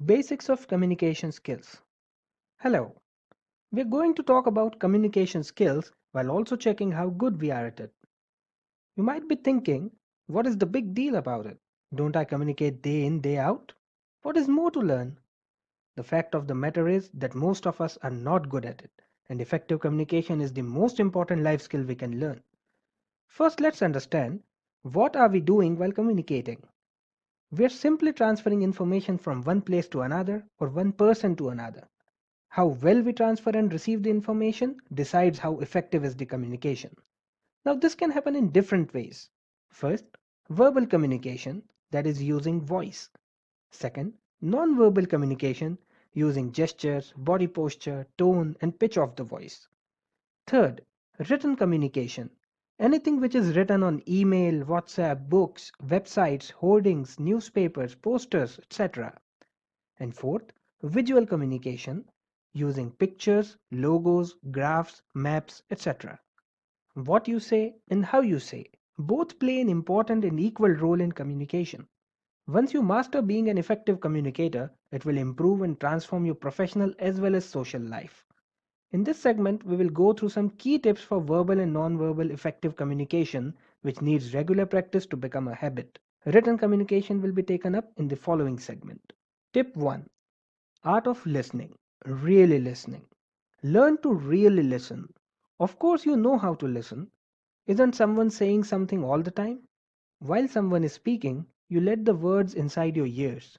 Basics of communication skills. Hello, we're going to talk about communication skills while also checking how good we are at it. You might be thinking, what is the big deal about it? Don't I communicate day in, day out? What is more to learn? The fact of the matter is that most of us are not good at it, and effective communication is the most important life skill we can learn. First, let's understand what are we doing while communicating? We're simply transferring information from one place to another or one person to another. How well we transfer and receive the information decides how effective is the communication. Now, this can happen in different ways. First, verbal communication, that is using voice. Second, non-verbal communication, using gestures, body posture, tone, and pitch of the voice. Third, written communication, anything which is written on email, WhatsApp, books, websites, hoardings, newspapers, posters, etc. And fourth, visual communication using pictures, logos, graphs, maps, etc. What you say and how you say both play an important and equal role in communication. Once you master being an effective communicator, it will improve and transform your professional as well as social life. In this segment, we will go through some key tips for verbal and non-verbal effective communication, which needs regular practice to become a habit. Written communication will be taken up in the following segment. Tip 1. Art of listening. Really listening. Learn to really listen. Of course, you know how to listen. Isn't someone saying something all the time? While someone is speaking, you let the words inside your ears.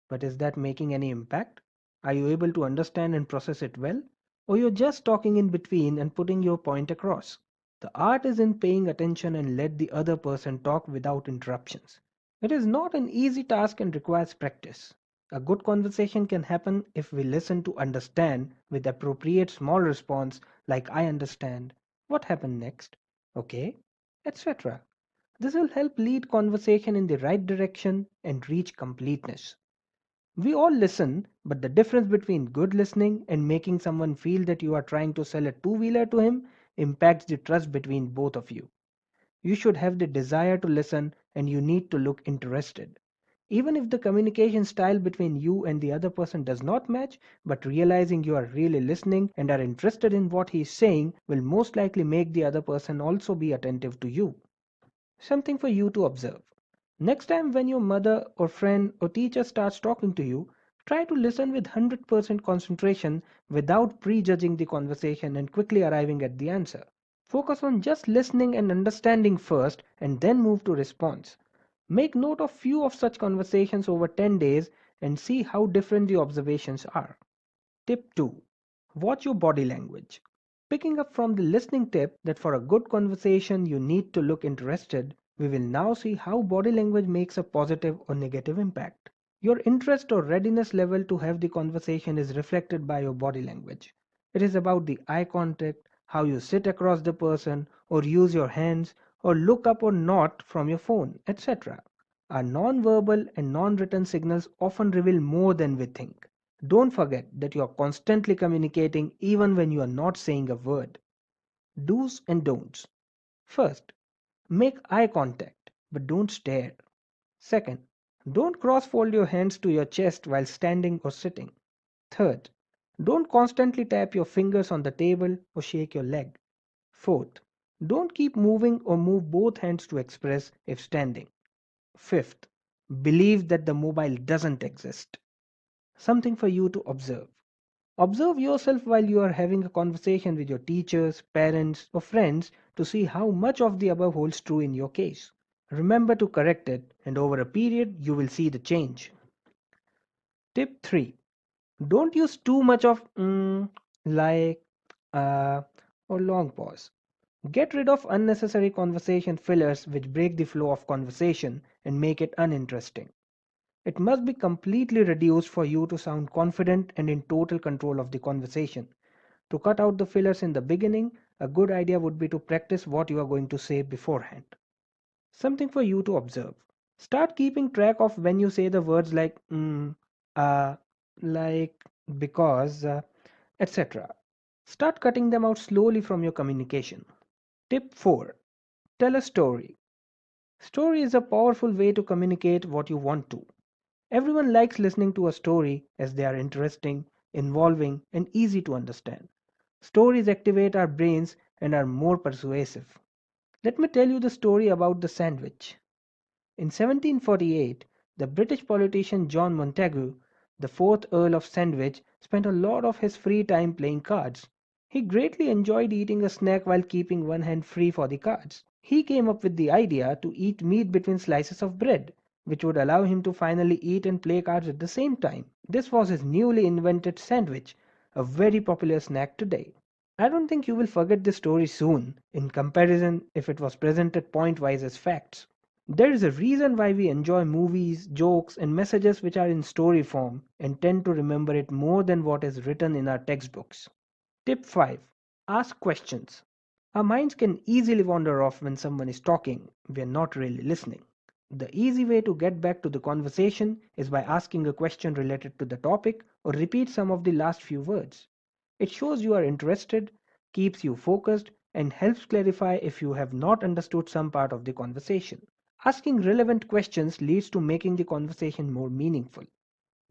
But is that making any impact? Are you able to understand and process it well? Or you're just talking in between and putting your point across? The art is in paying attention and let the other person talk without interruptions. It is not an easy task and requires practice. A good conversation can happen if we listen to understand with appropriate small response like I understand, what happened next, okay, etc. This will help lead conversation in the right direction and reach completeness. We all listen, but the difference between good listening and making someone feel that you are trying to sell a two-wheeler to him impacts the trust between both of you. You should have the desire to listen and you need to look interested. Even if the communication style between you and the other person does not match, but realizing you are really listening and are interested in what he is saying will most likely make the other person also be attentive to you. Something for you to observe. Next time when your mother or friend or teacher starts talking to you, try to listen with 100% concentration without prejudging the conversation and quickly arriving at the answer. Focus on just listening and understanding first and then move to response. Make note of few of such conversations over 10 days and see how different the observations are. Tip 2. Watch your body language. Picking up from the listening tip that for a good conversation you need to look interested, we will now see how body language makes a positive or negative impact. Your interest or readiness level to have the conversation is reflected by your body language. It is about the eye contact, how you sit across the person, or use your hands, or look up or not from your phone, etc. Our non-verbal and non-written signals often reveal more than we think. Don't forget that you are constantly communicating even when you are not saying a word. Do's and don'ts. First, make eye contact, but don't stare. Second, don't cross fold your hands to your chest while standing or sitting. Third, don't constantly tap your fingers on the table or shake your leg. Fourth, don't keep moving or move both hands to express if standing. Fifth, believe that the mobile doesn't exist. Something for you to observe. Observe yourself while you are having a conversation with your teachers, parents, or friends to see how much of the above holds true in your case. Remember to correct it, and over a period, you will see the change. Tip 3. Don't use too much of like, uh, or long pause. Get rid of unnecessary conversation fillers which break the flow of conversation and make it uninteresting. It must be completely reduced for you to sound confident and in total control of the conversation. To cut out the fillers in the beginning, a good idea would be to practice what you are going to say beforehand. Something for you to observe. Start keeping track of when you say the words like uh, like, because, etc. Start cutting them out slowly from your communication. Tip 4. Tell a story. Story is a powerful way to communicate what you want to. Everyone likes listening to a story as they are interesting, involving, and easy to understand. Stories activate our brains and are more persuasive. Let me tell you the story about the sandwich. In 1748, the British politician John Montagu, the fourth Earl of Sandwich, spent a lot of his free time playing cards. He greatly enjoyed eating a snack while keeping one hand free for the cards. He came up with the idea to eat meat between slices of bread, which would allow him to finally eat and play cards at the same time. This was his newly invented sandwich, a very popular snack today. I don't think you will forget this story soon, in comparison if it was presented point-wise as facts. There is a reason why we enjoy movies, jokes, and messages which are in story form and tend to remember it more than what is written in our textbooks. Tip 5. Ask questions. Our minds can easily wander off when someone is talking. We are not really listening. The easy way to get back to the conversation is by asking a question related to the topic or repeat some of the last few words. It shows you are interested, keeps you focused, and helps clarify if you have not understood some part of the conversation. Asking relevant questions leads to making the conversation more meaningful.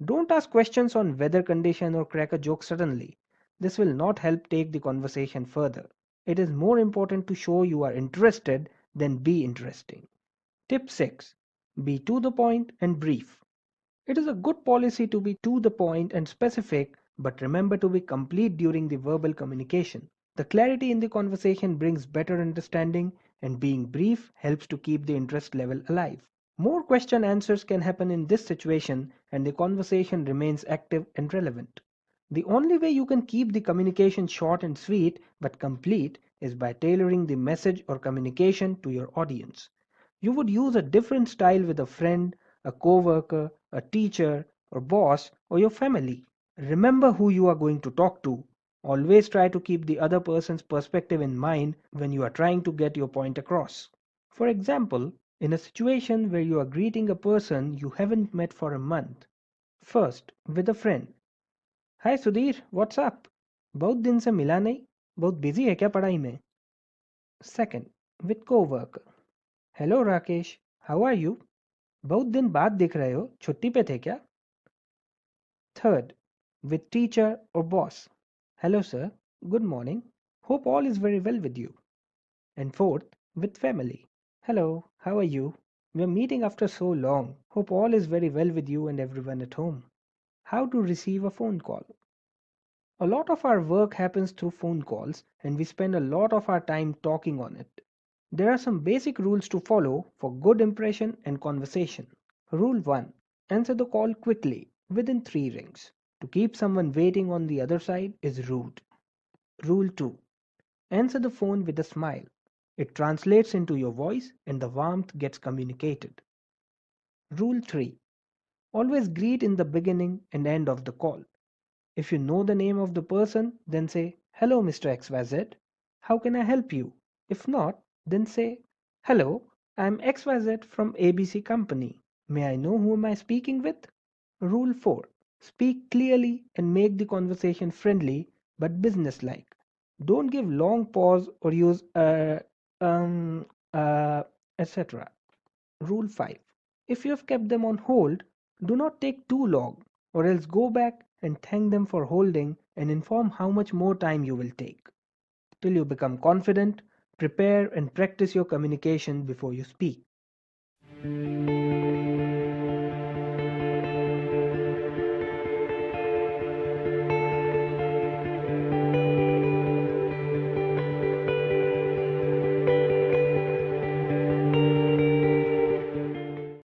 Don't ask questions on weather condition or crack a joke suddenly. This will not help take the conversation further. It is more important to show you are interested than be interesting. Tip 6. Be to the point and brief. It is a good policy to be to the point and specific, but remember to be complete during the verbal communication. The clarity in the conversation brings better understanding, and being brief helps to keep the interest level alive. More question answers can happen in this situation, and the conversation remains active and relevant. The only way you can keep the communication short and sweet but complete is by tailoring the message or communication to your audience. You would use a different style with a friend, a coworker, a teacher, or boss, or your family. Remember who you are going to talk to. Always try to keep the other person's perspective in mind when you are trying to get your point across. For example, in a situation where you are greeting a person you haven't met for a month. First, with a friend. Hi Sudhir, what's up? बहुत दिन से मिला नहीं, बहुत busy है क्या पढ़ाई में? Second, with coworker. Hello Rakesh, how are you? बहुत दिन बाद दिख रहे हो, छुट्टी पे थे क्या? Third, with teacher or boss. Hello, sir. Good morning. Hope all is very well with you. And fourth, with family. Hello, how are you? We're meeting after so long. Hope all is very well with you and everyone at home. How to receive a phone call. A lot of our work happens through phone calls, and we spend a lot of our time talking on it. There are some basic rules to follow for good impression and conversation. Rule 1. Answer the call quickly, within 3 rings. To keep someone waiting on the other side is rude. Rule 2. Answer the phone with a smile. It translates into your voice and the warmth gets communicated. Rule 3. Always greet in the beginning and end of the call. If you know the name of the person, then say, "Hello, Mr. XYZ. How can I help you?" If not, then say, "Hello, I'm XYZ from ABC Company. May I know who am I speaking with?" Rule 4. Speak clearly and make the conversation friendly but businesslike. Don't give long pause or use um, uh, etc. Rule 5. If you have kept them on hold, do not take too long, or else go back and thank them for holding and inform how much more time you will take. Till you become confident, prepare and practice your communication before you speak.